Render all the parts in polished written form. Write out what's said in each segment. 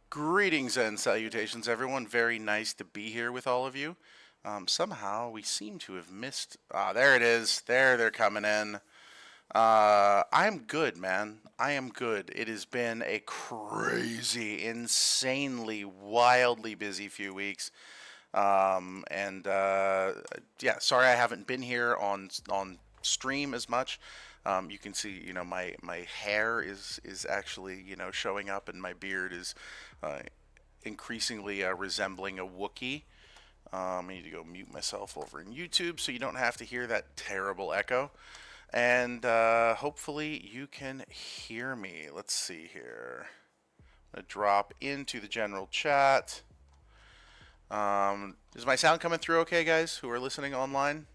Greetings and salutations, everyone. Very nice to be here with all of you. Somehow we seem to have missed. There it is. They're coming in. I'm good, man. I am good. It has been a crazy, insanely, wildly busy few weeks. Yeah, sorry I haven't been here on stream as much. You can see, my hair is actually, showing up, and my beard is increasingly resembling a Wookiee. I need to go mute myself over in YouTube so you don't have to hear that terrible echo. And hopefully you can hear me. Let's see here. I'm going to drop into the general chat. Is my sound coming through okay, guys, who are listening online?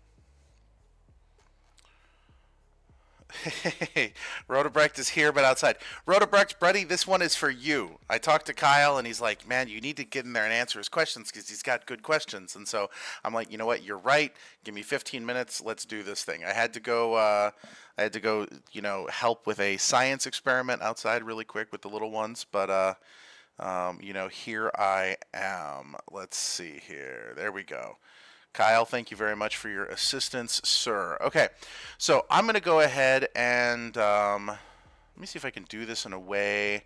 Hey, Rodebrecht is here but outside. Rodebrecht, buddy, this one is for you. I talked to Kyle and he's like, man, you need to get in there and answer his questions because he's got good questions. And so I'm like, you know what, you're right. Give me 15 minutes. Let's do this thing. I had to go, help with a science experiment outside really quick with the little ones. But, here I am. Let's see here. There we go. Kyle, thank you very much for your assistance, sir. Okay, so I'm going to go ahead and let me see if I can do this in a way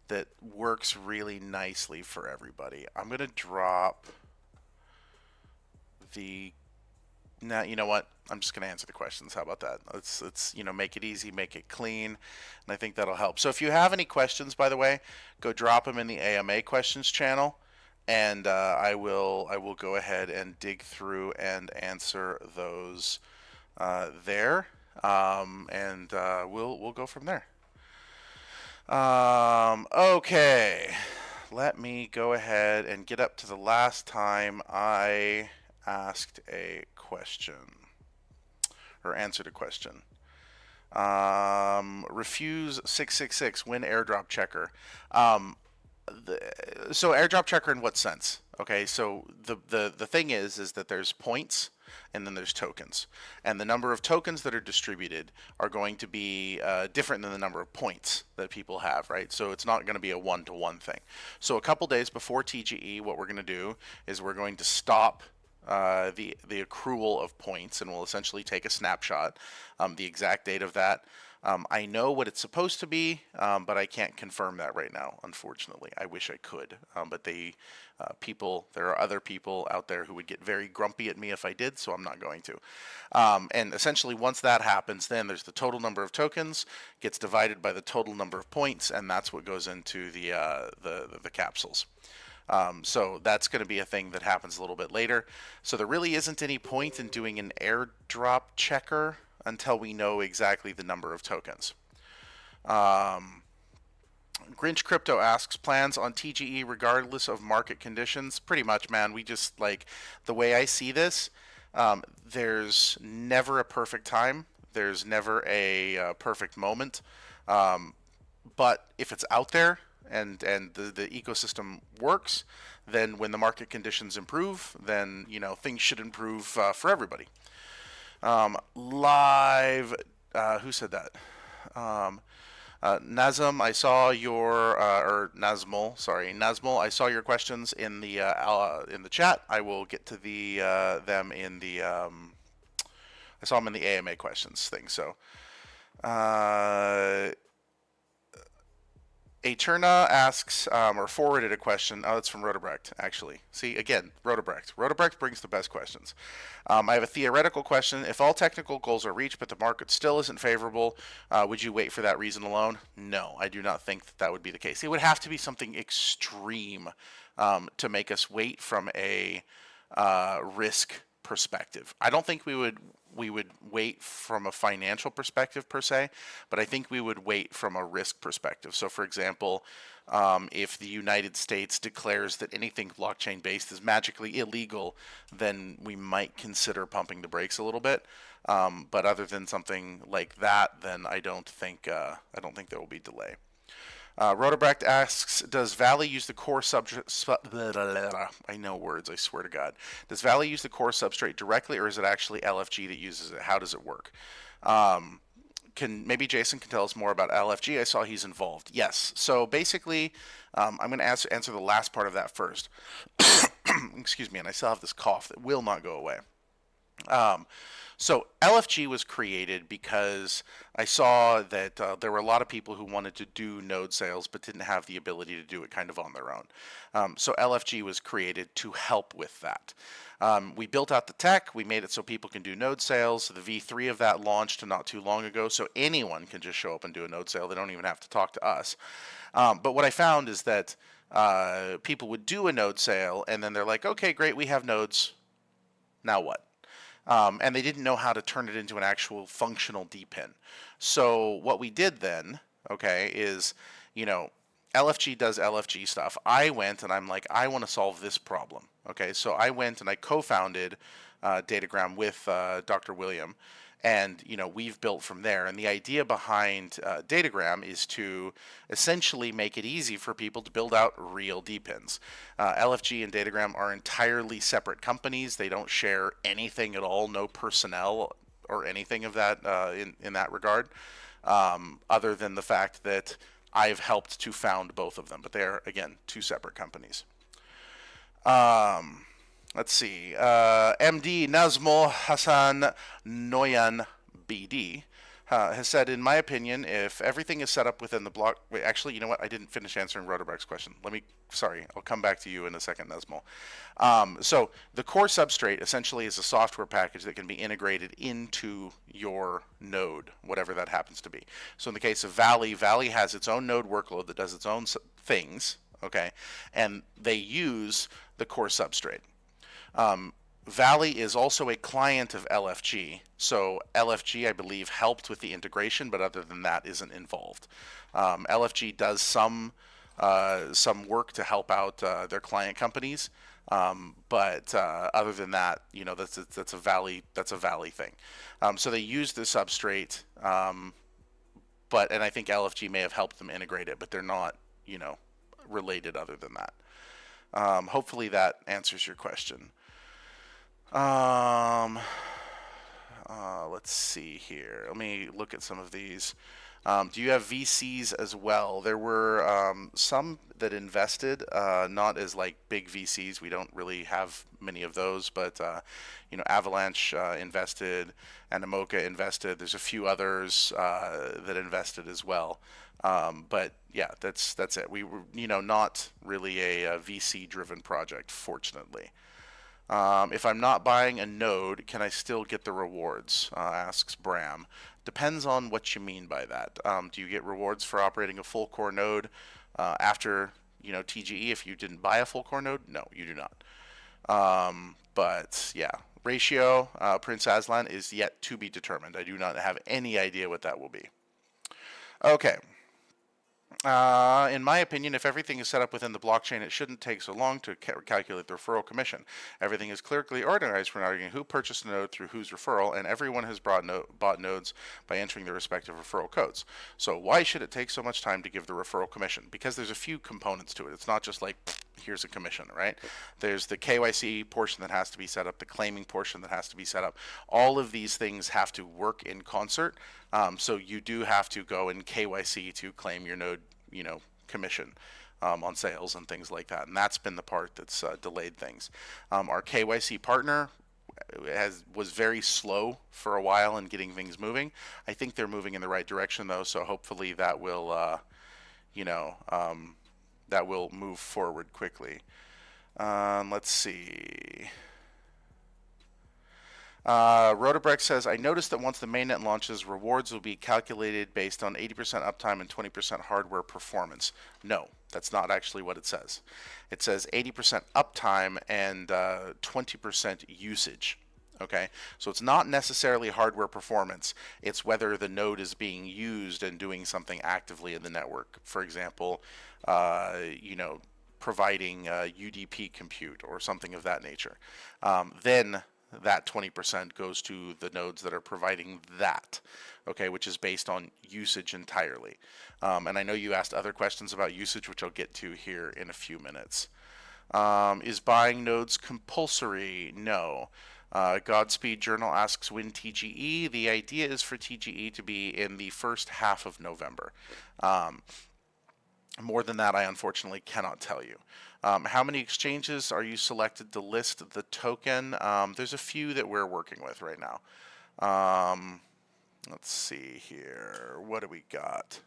that works really nicely for everybody. I'm going to drop the... Now, you know what? I'm just going to answer the questions. How about that? Let's make it easy, make it clean, and I think that'll help. So if you have any questions, by the way, go drop them in the AMA questions channel. And I will go ahead and dig through and answer those there, and we'll go from there. Okay, let me go ahead and get up to the last time I asked a question or answered a question. Refuse 666 win airdrop checker. So airdrop checker in what sense? Okay, so the thing is that there's points and then there's tokens, and the number of tokens that are distributed are going to be different than the number of points that people have, right? So it's not going to be a one-to-one thing. So a couple days before TGE, what we're going to do is we're going to stop the accrual of points, and we'll essentially take a snapshot. The exact date of that I know what it's supposed to be, but I can't confirm that right now, unfortunately. I wish I could, but there are other people out there who would get very grumpy at me if I did, so I'm not going to. And essentially, once that happens, then there's the total number of tokens gets divided by the total number of points, and that's what goes into the capsules. So that's going to be a thing that happens a little bit later. So there really isn't any point in doing an airdrop checker until we know exactly the number of tokens. Grinch Crypto asks, plans on TGE regardless of market conditions? Pretty much, man. We just, like, the way I see this, there's never a perfect time. There's never a perfect moment. But if it's out there and the ecosystem works, then when the market conditions improve, then, things should improve for everybody. Live, who said that? Nazm, I saw your or Nazmul, sorry, Nazmul. I saw your questions in the chat. I will get to them in the. I saw them in the AMA questions thing. So, Eterna asks or forwarded a question. Oh, it's from Rodebrecht, actually. See, again, Rodebrecht. Rodebrecht brings the best questions. I have a theoretical question. If all technical goals are reached but the market still isn't favorable, would you wait for that reason alone? No, I do not think that would be the case. It would have to be something extreme to make us wait from a risk perspective. I don't think we would wait from a financial perspective per se, but I think we would wait from a risk perspective. So, for example, if the United States declares that anything blockchain based is magically illegal, then we might consider pumping the brakes a little bit. But other than something like that, then I don't think there will be delay. Rodebrecht asks, does Valley use the core substrate? I know words, I swear to God. Does Valley use the core substrate directly, or is it actually LFG that uses it? How does it work? Maybe Jason can tell us more about LFG? I saw he's involved. Yes. So basically, I'm going to answer the last part of that first. Excuse me, and I still have this cough that will not go away. So LFG was created because I saw that there were a lot of people who wanted to do node sales but didn't have the ability to do it kind of on their own. So LFG was created to help with that. We built out the tech. We made it so people can do node sales. The V3 of that launched not too long ago, so anyone can just show up and do a node sale. They don't even have to talk to us. But what I found is that people would do a node sale, and then they're like, okay, great, we have nodes. Now what? And they didn't know how to turn it into an actual functional DPIN. So what we did then, okay, is, LFG does LFG stuff. I went and I'm like, I want to solve this problem. Okay, so I went and I co-founded Datagram with Dr. William. And, we've built from there. And the idea behind Datagram is to essentially make it easy for people to build out real DPINs. LFG and Datagram are entirely separate companies. They don't share anything at all, no personnel or anything of that in that regard, other than the fact that I've helped to found both of them. But they're, again, two separate companies. Let's see. MD Nazmul Hassan Noyan BD has said, in my opinion, if everything is set up within the block... Wait, actually, you know what? I didn't finish answering Rodebrecht's question. Sorry, I'll come back to you in a second, Nazmul. So the core substrate essentially is a software package that can be integrated into your node, whatever that happens to be. So in the case of Valley, Valley has its own node workload that does its own things, okay? And they use the core substrate. Valley is also a client of LFG, so LFG, I believe, helped with the integration, but other than that, isn't involved. LFG does some work to help out their client companies, but other than that, that's a Valley thing. So they use the substrate, and I think LFG may have helped them integrate it, but they're not, related other than that. Hopefully that answers your question. Let's let's see here. Let me look at some of these. Do you have VCs as well? There were some that invested, not as like big VCs. We don't really have many of those, but Avalanche invested, and Amoka invested. There's a few others that invested as well. But yeah, that's it. We were not really a VC-driven project, fortunately. If I'm not buying a node, can I still get the rewards? Asks Bram. Depends on what you mean by that. Do you get rewards for operating a full core node after TGE if you didn't buy a full core node? No, you do not. But yeah, ratio, Prince Aslan, is yet to be determined. I do not have any idea what that will be. Okay. In my opinion, if everything is set up within the blockchain, it shouldn't take so long to calculate the referral commission. Everything is clearly organized regarding who purchased a node through whose referral, and everyone has bought nodes by entering their respective referral codes. So why should it take so much time to give the referral commission? Because there's a few components to it. It's not just like, here's a commission, right? There's the KYC portion that has to be set up, the claiming portion that has to be set up. All of these things have to work in concert. So you do have to go in KYC to claim your node, commission on sales and things like that. And that's been the part that's delayed things. Our KYC partner was very slow for a while in getting things moving. I think they're moving in the right direction though, so hopefully that will, that will move forward quickly. Let's see. Rodebrecht says, I noticed that once the mainnet launches, rewards will be calculated based on 80% uptime and 20% hardware performance. No, that's not actually what it says. It says 80% uptime and 20% usage. Okay, so it's not necessarily hardware performance. It's whether the node is being used and doing something actively in the network. For example, providing UDP compute or something of that nature. Then that 20% goes to the nodes that are providing that, okay, which is based on usage entirely. And I know you asked other questions about usage, which I'll get to here in a few minutes. Is buying nodes compulsory? No. Godspeed Journal asks when TGE. The idea is for TGE to be in the first half of November. More than that, I unfortunately cannot tell you. How many exchanges are you selected to list the token? There's a few that we're working with right now. Let's see here. What do we got?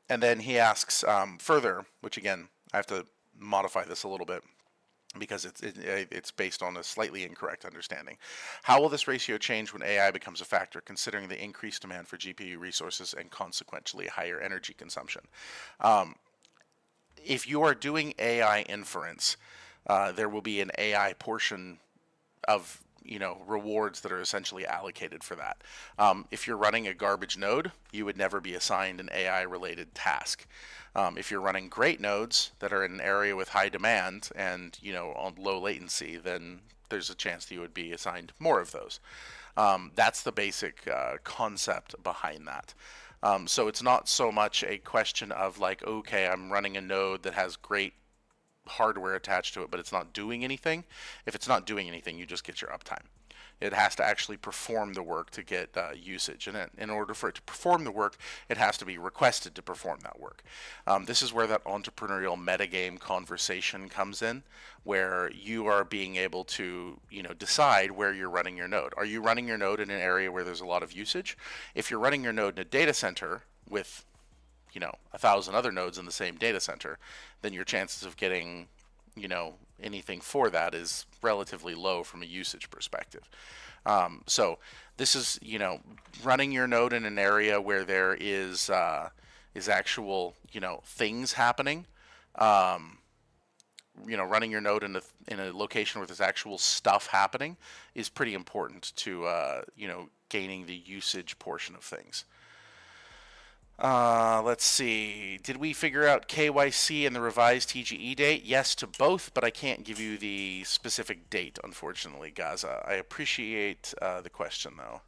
And then he asks further, which again, I have to modify this a little bit because it's based on a slightly incorrect understanding. How will this ratio change when AI becomes a factor, considering the increased demand for GPU resources and consequently higher energy consumption? If you are doing AI inference, there will be an AI portion of rewards that are essentially allocated for that. If you're running a garbage node, you would never be assigned an AI related task. If you're running great nodes that are in an area with high demand and on low latency, then there's a chance that you would be assigned more of those. That's the basic concept behind that. So it's not so much a question of like, okay, I'm running a node that has great hardware attached to it, but it's not doing anything. If it's not doing anything, you just get your uptime. It has to actually perform the work to get usage, and in order for it to perform the work, it has to be requested to perform that work. This is where that entrepreneurial metagame conversation comes in, where you are being able to decide where you're running your node. Are you running your node in an area where there's a lot of usage? If you're running your node in a data center with 1,000 other nodes in the same data center, then your chances of getting anything for that is relatively low from a usage perspective. So this is running your node in an area where there is actual things happening. Running your node in a location where there's actual stuff happening is pretty important to gaining the usage portion of things. Let's see. Did we figure out KYC and the revised TGE date? Yes to both, but I can't give you the specific date, unfortunately, Gaza. I appreciate the question, though.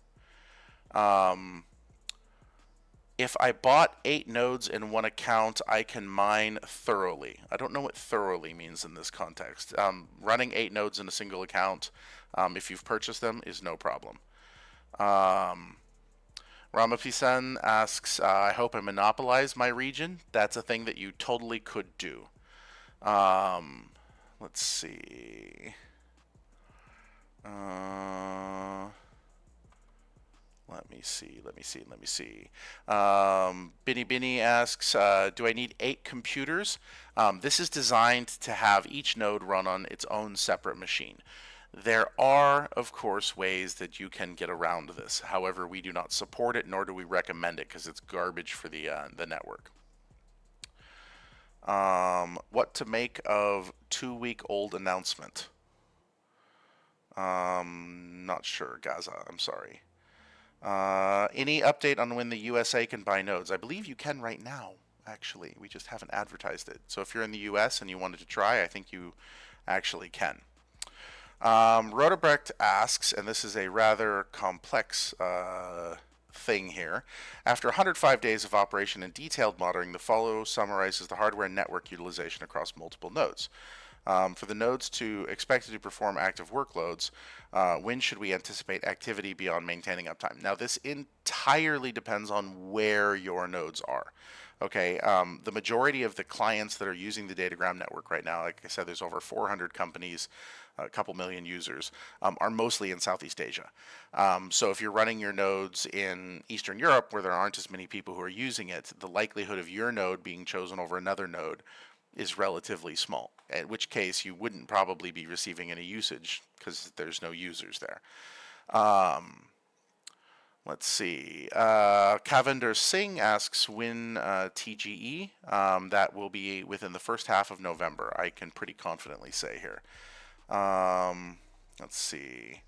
If I bought 8 nodes in one account, I can mine thoroughly. I don't know what thoroughly means in this context. Running 8 nodes in a single account, if you've purchased them, is no problem. Um, Ramapisen asks, I hope I monopolize my region. That's a thing that you totally could do. Let's see. Let me see. Binny Binny asks, do I need 8 computers? This is designed to have each node run on its own separate machine. There are, of course, ways that you can get around this. However, we do not support it, nor do we recommend it, because it's garbage for the network. What to make of 2-week-old announcement? Not sure, Gaza. I'm sorry. Any update on when the USA can buy nodes? I believe you can right now, actually. We just haven't advertised it. So if you're in the US and you wanted to try, I think you actually can. Rodebrecht asks, and this is a rather complex thing here. After 105 days of operation and detailed monitoring, the follow summarizes the hardware and network utilization across multiple nodes. For the nodes expected to perform active workloads, when should we anticipate activity beyond maintaining uptime? Now, this entirely depends on where your nodes are. Okay, the majority of the clients that are using the Datagram network right now, like I said, there's over 400 companies, a couple million users, are mostly in Southeast Asia. So if you're running your nodes in Eastern Europe, where there aren't as many people who are using it, the likelihood of your node being chosen over another node is relatively small, in which case you wouldn't probably be receiving any usage because there's no users there. Let's see. Kavinder Singh asks when TGE. That will be within the first half of November, I can pretty confidently say here. Let's see.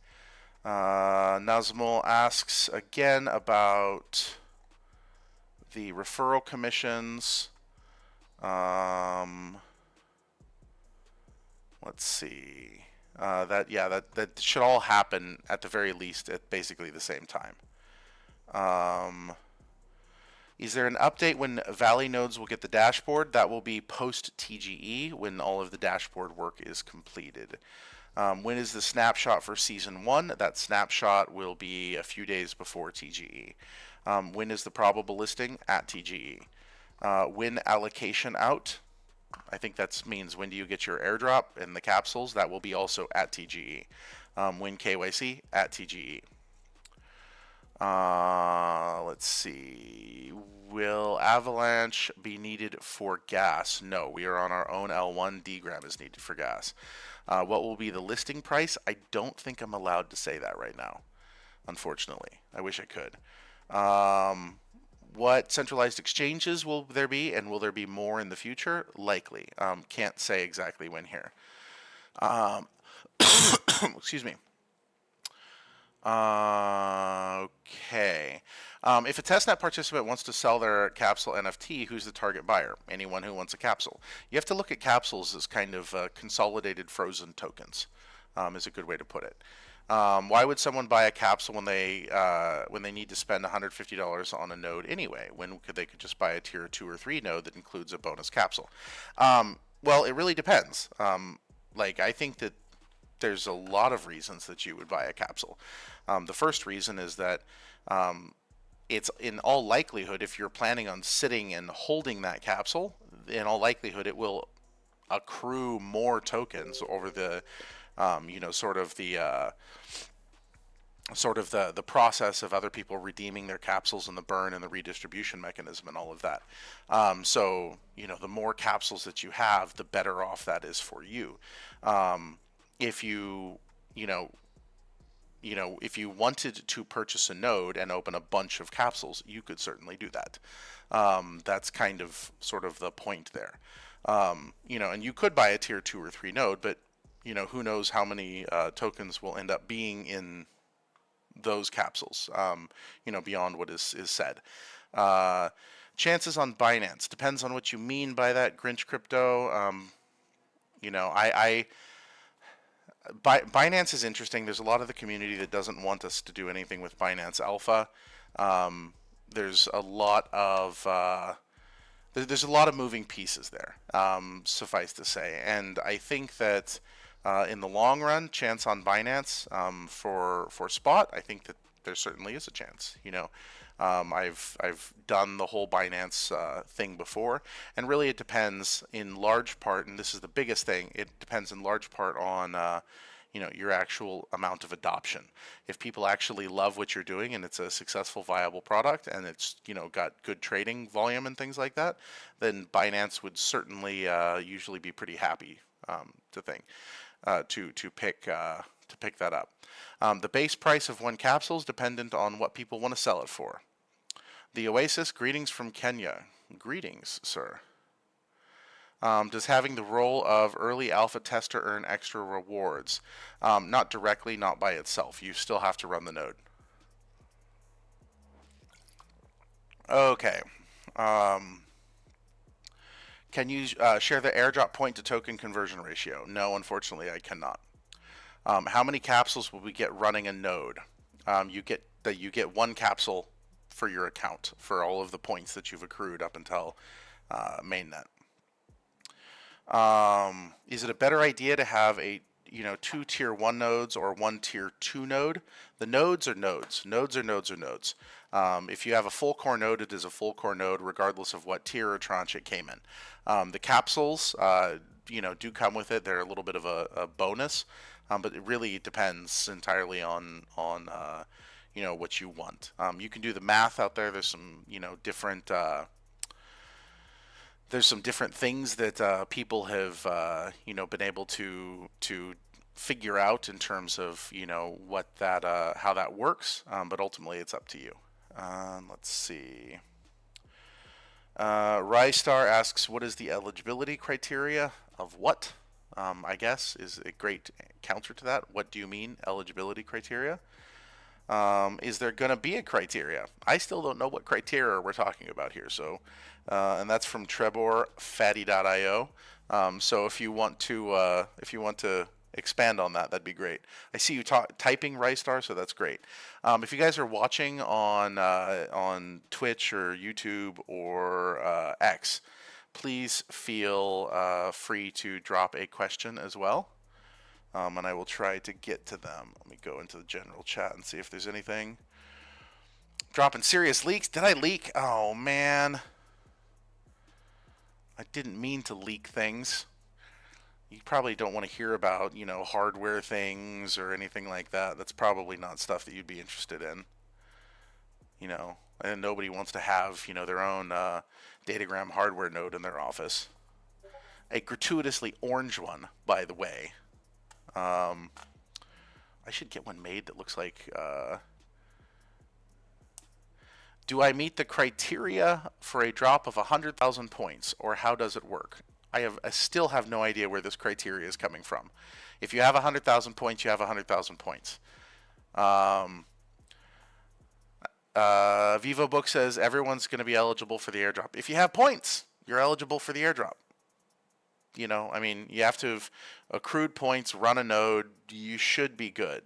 Nazmul asks again about the referral commissions. Let's see. That should all happen at the very least at basically the same time. Is there an update when Valley nodes will get the dashboard? That will be post TGE when all of the dashboard work is completed. When is the snapshot for season 1? That snapshot will be a few days before TGE. When is the probable listing? At TGE. When allocation out? I think that means when do you get your airdrop and the capsules? That will be also at TGE. When KYC? At TGE. Let's see. Will Avalanche be needed for gas? No, we are on our own L1. Dgram is needed for gas. What will be the listing price? I don't think I'm allowed to say that right now, unfortunately. I wish I could. What centralized exchanges will there be, and will there be more in the future? Likely. Can't say exactly when here. Excuse me. Okay. If a testnet participant wants to sell their capsule NFT, who's the target buyer? Anyone who wants a capsule. You have to look at capsules as kind of consolidated frozen tokens, is a good way to put it. Why would someone buy a capsule when they need to spend $150 on a node anyway? When they could just buy a tier 2 or 3 node that includes a bonus capsule? Well, it really depends. I think that there's a lot of reasons that you would buy a capsule. The first reason is that it's in all likelihood, if you're planning on sitting and holding that capsule, in all likelihood it will accrue more tokens over the the process of other people redeeming their capsules and the burn and the redistribution mechanism and all of that. So the more capsules that you have, the better off that is for you. If you wanted to purchase a node and open a bunch of capsules, you could certainly do that. That's kind of sort of the point there. And you could buy a tier 2 or 3 node, but who knows how many tokens will end up being in those capsules, beyond what is said. Chances on Binance depends on what you mean by that, Grinch Crypto. Binance is interesting. There's a lot of the community that doesn't want us to do anything with Binance Alpha. there's a lot of there's a lot of moving pieces there, suffice to say. And I think that in the long run, chance on Binance for spot, I think that there certainly is a chance. I've done the whole Binance thing before, and really it depends in large part, and this is the biggest thing. It depends in large part on your actual amount of adoption. If people actually love what you're doing and it's a successful, viable product, and it's got good trading volume and things like that, then Binance would certainly usually be pretty happy to think to pick that up. The base price of one capsule is dependent on what people want to sell it for. The Oasis, greetings from Kenya. Greetings, sir. Does having the role of early alpha tester earn extra rewards? Not directly, not by itself. You still have to run the node. Okay. Can you share the airdrop point to token conversion ratio? No, unfortunately, I cannot. How many capsules will we get running a node? You get one capsule for your account for all of the points that you've accrued up until mainnet. Is it a better idea to have two tier 1 nodes or one tier 2 node? The nodes are nodes. Nodes are nodes are nodes. If you have a full core node, it is a full core node regardless of what tier or tranche it came in. The capsules, do come with it. They're a little bit of a bonus, but it really depends entirely on what you want. You can do the math out there. There's some different things that people have been able to figure out in terms of what that how that works, but ultimately it's up to you. Let's see. Rystar asks, what is the eligibility criteria of what? I guess is a great counter to that. What do you mean eligibility criteria? Is there going to be a criteria? I still don't know what criteria we're talking about here. So, and that's from treborfatty.io. So if you want to expand on that, that'd be great. I see you typing Rystar, so that's great. If you guys are watching on Twitch or YouTube or X, please feel free to drop a question as well. And I will try to get to them. Let me go into the general chat and see if there's anything. Dropping serious leaks. Did I leak? Oh, man. I didn't mean to leak things. You probably don't want to hear about, hardware things or anything like that. That's probably not stuff that you'd be interested in. And nobody wants to have, their own datagram hardware node in their office. A gratuitously orange one, by the way. I should get one made that looks like, do I meet the criteria for a drop of 100,000 points, or how does it work? I still have no idea where this criteria is coming from. If you have 100,000 points, you have 100,000 points. Vivo Book says everyone's going to be eligible for the airdrop. If you have points, you're eligible for the airdrop. You have to have accrued points, run a node. You should be good.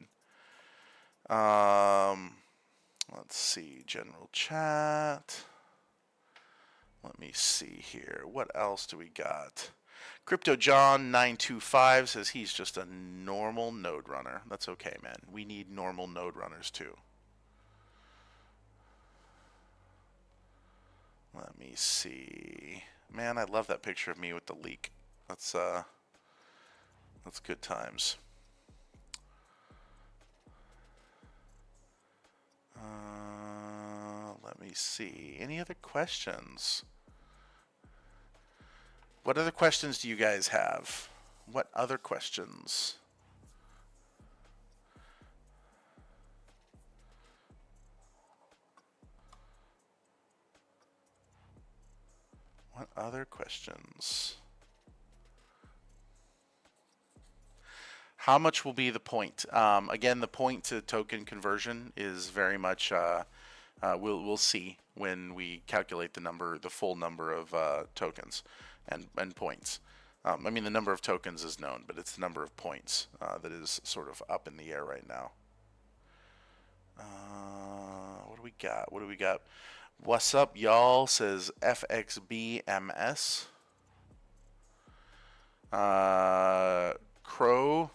Let's see, general chat. Let me see here. What else do we got? Crypto John 925 says he's just a normal node runner. That's okay, man. We need normal node runners too. Let me see. Man, I love that picture of me with the leak. That's good times. Let me see. Any other questions? What other questions do you guys have? What other questions? What other questions? How much will be the point? Again, the point to token conversion is very much we'll see when we calculate the full number of tokens and points. The number of tokens is known, but it's the number of points that is sort of up in the air right now. What do we got? What's up, y'all? Says FXBMS. Crow.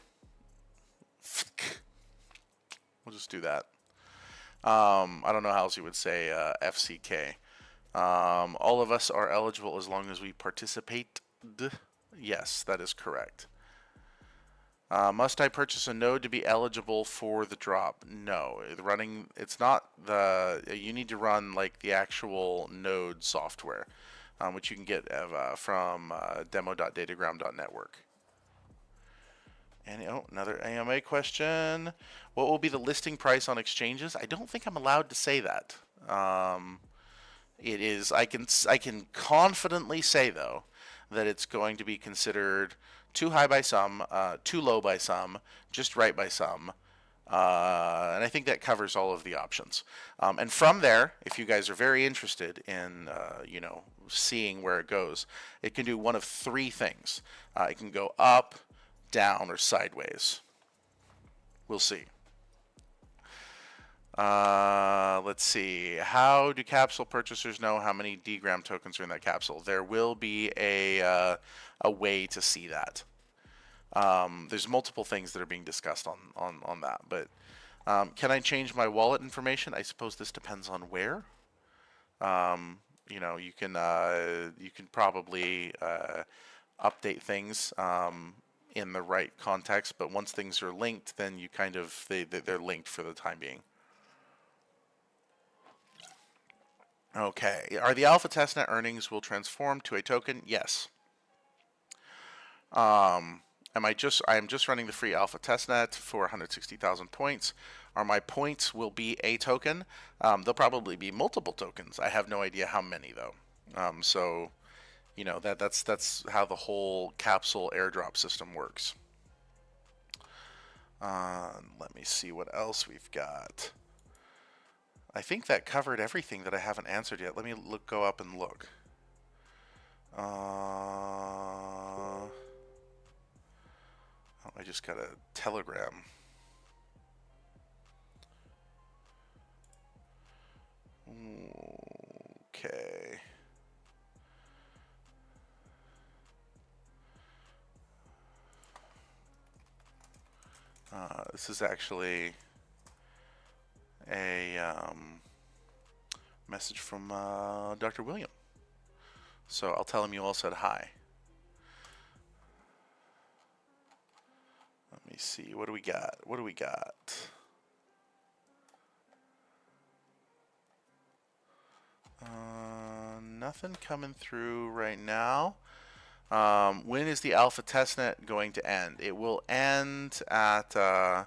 We'll just do that. I don't know how else you would say FCK. All of us are eligible as long as we participate. Yes, that is correct. Must I purchase a node to be eligible for the drop? No, it's not you need to run like the actual node software, which you can get from demo.datagram.network. And another AMA question. What will be the listing price on exchanges? I don't think I'm allowed to say that. It is. I can confidently say though that it's going to be considered too high by some, too low by some, just right by some, and I think that covers all of the options. And from there, if you guys are very interested in seeing where it goes, it can do one of three things. It can go up, down, or sideways. We'll see. Let's see. How do capsule purchasers know how many dgram tokens are in that capsule? There will be a way to see that. There's multiple things that are being discussed on that. But can I change my wallet information? I suppose this depends on where. You can probably update things in the right context. But once things are linked, then you they're linked for the time being. Okay, are the alpha testnet earnings will transform to a token? Yes. I am just running the free alpha testnet for 160,000 points. My points will be a token. They'll probably be multiple tokens. I have no idea how many though. So, that's how the whole capsule airdrop system works. Let me see what else we've got. I think that covered everything that I haven't answered yet. Let me go up and look. Oh, I just got a telegram. Okay. This is actually a message from Dr. William. So I'll tell him you all said hi. Let me see. What do we got? What do we got? Nothing coming through right now. When is the alpha testnet going to end? It will end at it'll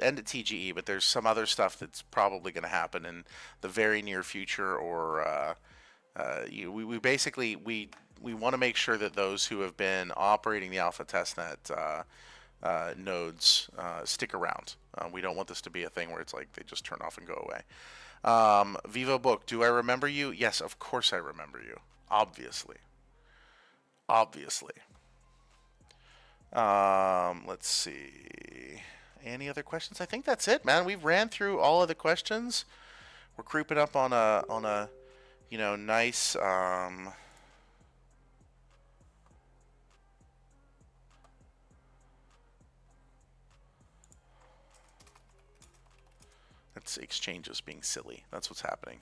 end at TGE, but there's some other stuff that's probably going to happen in the very near future, or we basically want to make sure that those who have been operating the alpha testnet nodes stick around. We don't want this to be a thing where it's like they just turn off and go away. Vivo Book, do I remember you? Yes, of course I remember you. Obviously. Let's see. Any other questions? I think that's it, man. We've ran through all of the questions. We're creeping up on a nice that's exchanges being silly. That's what's happening.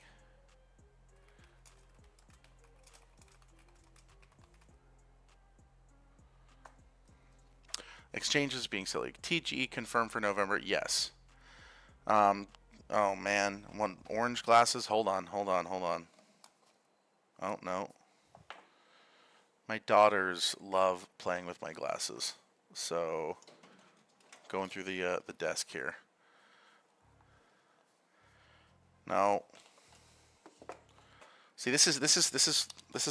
Exchanges being silly. TGE confirmed for November. Yes. Oh man, want orange glasses? Hold on. Oh no. My daughters love playing with my glasses. So going through the desk here. No. See, this is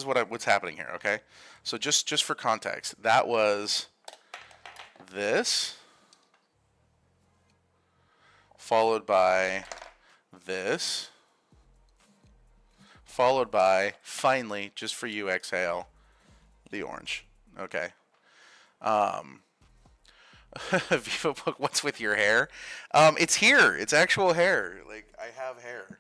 what's happening here. Okay, so just for context, that was this, followed by this, followed by finally, just for you, exhale, the orange. Okay. Viva book, what's with your hair? It's here. It's actual hair. Like, I have hair.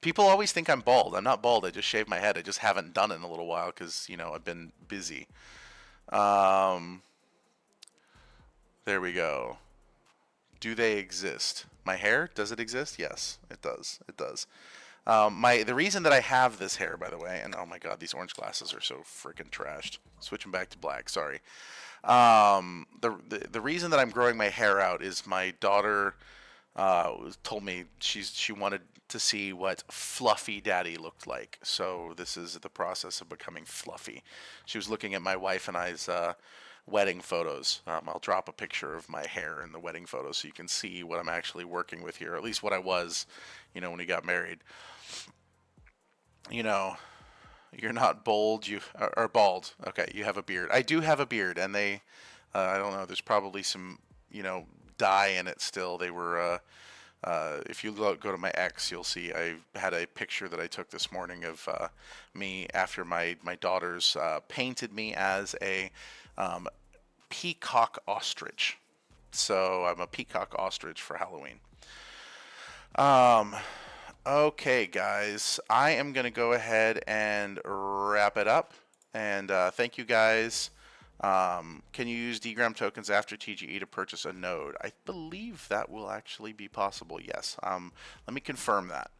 People always think I'm bald. I'm not bald. I just shaved my head. I just haven't done it in a little while because, I've been busy. Um, there we go. Do they exist? My hair, does it exist? Yes, it does. It does. The reason that I have this hair, by the way, and oh my god, these orange glasses are so freaking trashed. Switching back to black. Sorry. The reason that I'm growing my hair out is my daughter told me she wanted to see what fluffy daddy looked like. So this is the process of becoming fluffy. She was looking at my wife and I's wedding photos. I'll drop a picture of my hair in the wedding photo so you can see what I'm actually working with here. At least what I was, when we got married. You know, you're not bold. You are bald. Okay, you have a beard. I do have a beard, and I don't know. There's probably some, dye in it still. They were. If you go to my ex, you'll see I had a picture that I took this morning of me after my daughters painted me as a peacock ostrich. So I'm a peacock ostrich for Halloween. Um, okay, guys, I am going to go ahead and wrap it up. And thank you, guys. Can you use dgram tokens after TGE to purchase a node? I believe that will actually be possible. Yes. Let me confirm that.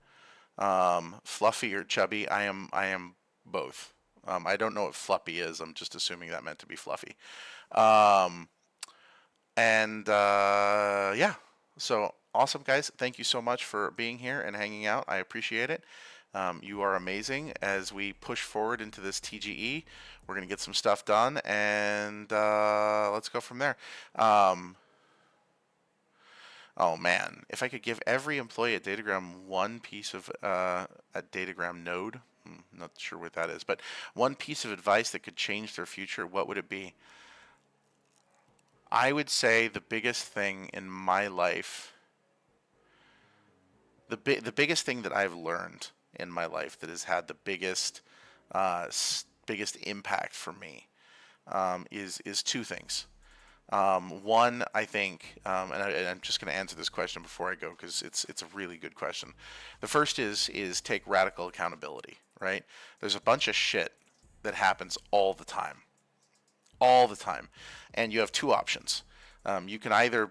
Fluffy or chubby? I am both. I don't know what fluffy is. I'm just assuming that meant to be fluffy. Um, yeah. So awesome, guys. Thank you so much for being here and hanging out. I appreciate it. You are amazing. As we push forward into this TGE, we're going to get some stuff done, and let's go from there. Oh man, if I could give every employee at Datagram one piece of a Datagram node, not sure what that is, but one piece of advice that could change their future, what would it be? I would say the biggest thing in my life, the biggest thing that I've learned in my life that has had the biggest impact for me is two things. One, I think, and I'm just going to answer this question before I go because it's a really good question. The first is take radical accountability. Right? There's a bunch of shit that happens all the time, and you have two options. You can either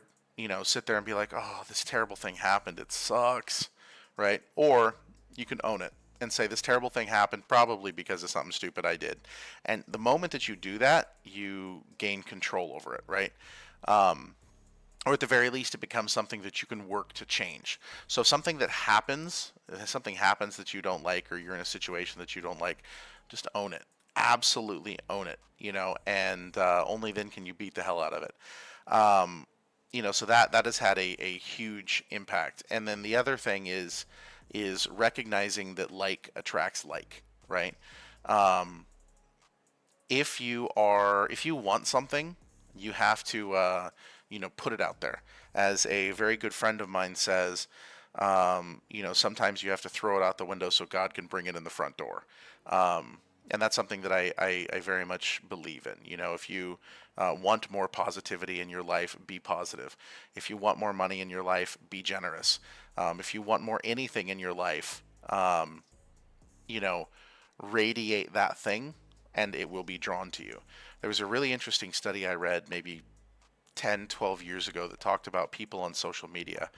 sit there and be like, oh, this terrible thing happened, it sucks, right? Or you can own it and say this terrible thing happened probably because of something stupid I did. And the moment that you do that, you gain control over it, right? Or at the very least, it becomes something that you can work to change. So if something happens that you don't like, or you're in a situation that you don't like, just own it. Absolutely own it, and only then can you beat the hell out of it. So that has had a huge impact. And then the other thing is recognizing that like attracts like, right? If you want something, you have to put it out there. As a very good friend of mine says, sometimes you have to throw it out the window so God can bring it in the front door. And that's something that I very much believe in. If you want more positivity in your life, be positive. If you want more money in your life, be generous. If you want more anything in your life, radiate that thing and it will be drawn to you. There was a really interesting study I read maybe 10, 12 years ago that talked about people on social media.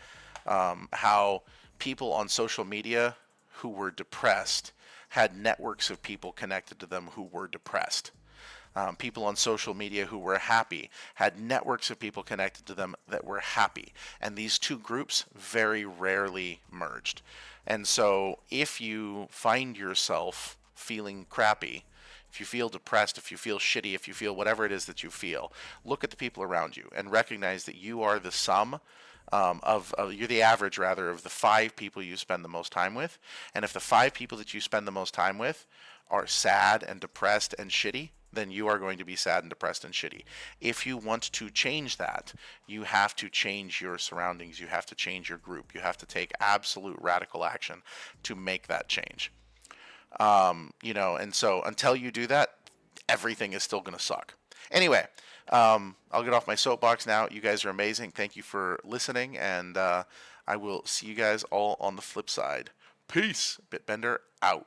How people on social media who were depressed had networks of people connected to them who were depressed. People on social media who were happy had networks of people connected to them that were happy. And these two groups very rarely merged. And so if you find yourself feeling crappy, if you feel depressed, if you feel shitty, if you feel whatever it is that you feel, look at the people around you and recognize that you are the sum you're the average rather of the 5 people you spend the most time with. And if the 5 people that you spend the most time with are sad and depressed and shitty, then you are going to be sad and depressed and shitty. If you want to change that, you have to change your surroundings. You have to change your group. You have to take absolute radical action to make that change. And so until you do that, everything is still going to suck. Anyway, I'll get off my soapbox now. You guys are amazing. Thank you for listening, and I will see you guys all on the flip side. Peace. Bitbender out.